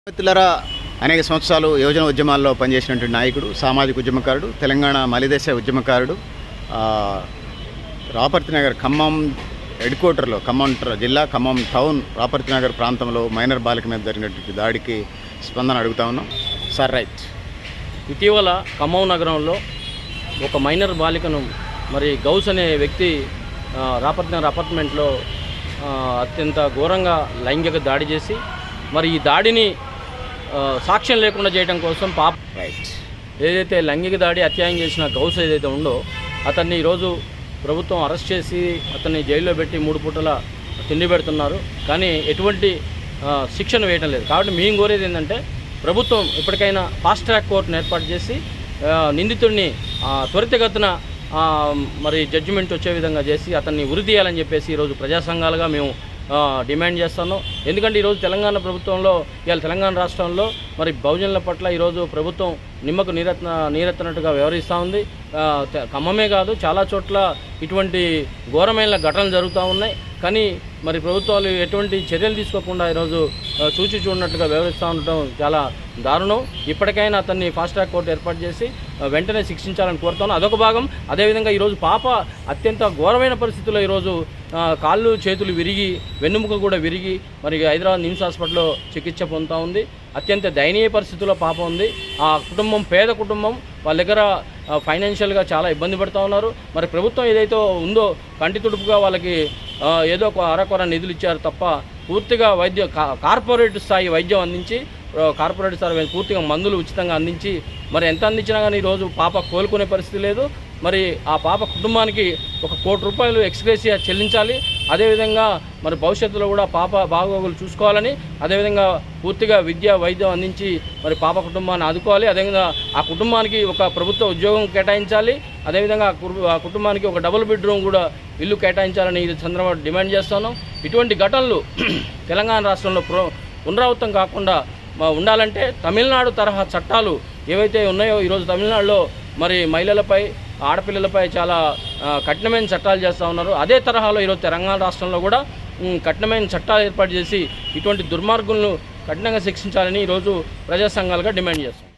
మిత్రులారా, అనేక సంవత్సరాలు యువజన ఉద్యమాల్లో పనిచేసినటువంటి నాయకుడు, సామాజిక ఉద్యమకారుడు, తెలంగాణ మలిదేశ ఉద్యమకారుడు, రాపర్తి నగర్ ఖమ్మం హెడ్ క్వార్టర్లో ఖమ్మం జిల్లా ఖమ్మం టౌన్ రాపర్తి నగర్ ప్రాంతంలో మైనర్ బాలిక మీద జరిగినటువంటి దాడికి స్పందన అడుగుతా ఉన్నాం. Sir right. ఇటీవల ఖమ్మం నగరంలో ఒక మైనర్ బాలికను గౌస్ అనే వ్యక్తి రాపర్తి నగర్ అపార్ట్మెంట్లో అత్యంత ఘోరంగా లైంగిక దాడి చేసి ఈ దాడిని సాక్ష్యం లేకుండా చేయడం కోసం ఏదైతే లైంగిక దాడి అత్యాయం చేసిన గౌస్ ఏదైతే ఉందో అతన్ని ఈరోజు ప్రభుత్వం అరెస్ట్ చేసి అతన్ని జైల్లో పెట్టి 3 పూటల తిండి పెడుతున్నారు. కానీ ఎటువంటి శిక్షను వేయటం లేదు. కాబట్టి మేము కోరేది ఏంటంటే ప్రభుత్వం ఇప్పటికైనా ఫాస్ట్ ట్రాక్ కోర్టును ఏర్పాటు చేసి నిందితుడిని త్వరితగతిన జడ్జిమెంట్ వచ్చే విధంగా చేసి అతన్ని ఉరి తీయాలని చెప్పేసి ఈరోజు ప్రజా సంఘాలుగా మేము డిమాండ్ చేస్తున్నాం. ఎందుకంటే ఈరోజు తెలంగాణ ప్రభుత్వంలో ఇవాళ తెలంగాణ రాష్ట్రంలో బహుజనుల పట్ల ఈరోజు ప్రభుత్వం నిమ్మకు నీరెత్తనట్టుగా వ్యవహరిస్తూ ఉంది. ఖమ్మమే కాదు, చాలా చోట్ల ఇటువంటి ఘోరమైన ఘటనలు జరుగుతూ ఉన్నాయి. కానీ ప్రభుత్వాలు ఎటువంటి చర్యలు తీసుకోకుండా ఈరోజు చూచి చూడనట్టుగా వ్యవహరిస్తూ ఉండటం చాలా దారుణం. ఇప్పటికైనా అతన్ని ఫాస్ట్ ట్రాక్ కోర్టు ఏర్పాటు చేసి వెంటనే శిక్షించాలని కోరుతాను. అదొక భాగం. అదేవిధంగా ఈరోజు పాప అత్యంత ఘోరమైన పరిస్థితుల్లో ఈరోజు కాళ్ళు చేతులు విరిగి వెన్నుముక కూడా విరిగి హైదరాబాద్ నిమ్స్ హాస్పిటల్లో చికిత్స పొందుతూ ఉంది. అత్యంత దయనీయ పరిస్థితుల్లో పాప ఉంది. ఆ కుటుంబం పేద కుటుంబం, వాళ్ళ దగ్గర ఫైనాన్షియల్గా చాలా ఇబ్బంది పడుతూ ఉన్నారు. ప్రభుత్వం ఏదైతే ఉందో కంటి తుడుపుగా వాళ్ళకి ఏదో ఒక అరకొర నిధులు ఇచ్చారు తప్ప పూర్తిగా కార్పొరేట్ స్థాయి వైద్యం అందించి కార్పొరేట్ స్థాయి పూర్తిగా మందులు ఉచితంగా అందించి ఎంత అందించినా కానీ ఈరోజు పాప కోలుకునే పరిస్థితి లేదు. ఆ పాప కుటుంబానికి ₹1 కోటి ఎక్స్గ్రేషియా చెల్లించాలి. అదేవిధంగా భవిష్యత్తులో కూడా పాప బాగోగులు చూసుకోవాలని, అదేవిధంగా పూర్తిగా విద్య వైద్యం అందించి పాప కుటుంబాన్ని ఆదుకోవాలి. అదేవిధంగా ఆ కుటుంబానికి ఒక ప్రభుత్వ ఉద్యోగం కేటాయించాలి. అదేవిధంగా ఆ కుటుంబానికి ఒక డబుల్ బెడ్రూమ్ కూడా ఇల్లు కేటాయించాలని ఈ సందర్భంగా డిమాండ్ చేస్తాను. ఇటువంటి ఘటనలు తెలంగాణ రాష్ట్రంలో పునరావృతం కాకుండా ఉండాలంటే తమిళనాడు తరహా చట్టాలు ఏవైతే ఉన్నాయో ఈరోజు తమిళనాడులో మహిళలపై ఆడపిల్లలపై చాలా కఠినమైన చట్టాలు చేస్తూ ఉన్నారు. అదే తరహాలో ఈరోజు తెలంగాణ రాష్ట్రంలో కూడా కఠినమైన చట్టాలు ఏర్పాటు చేసి ఇటువంటి దుర్మార్గులను కఠినంగా శిక్షించాలని ఈరోజు ప్రజా సంఘాలుగా డిమాండ్ చేస్తాం.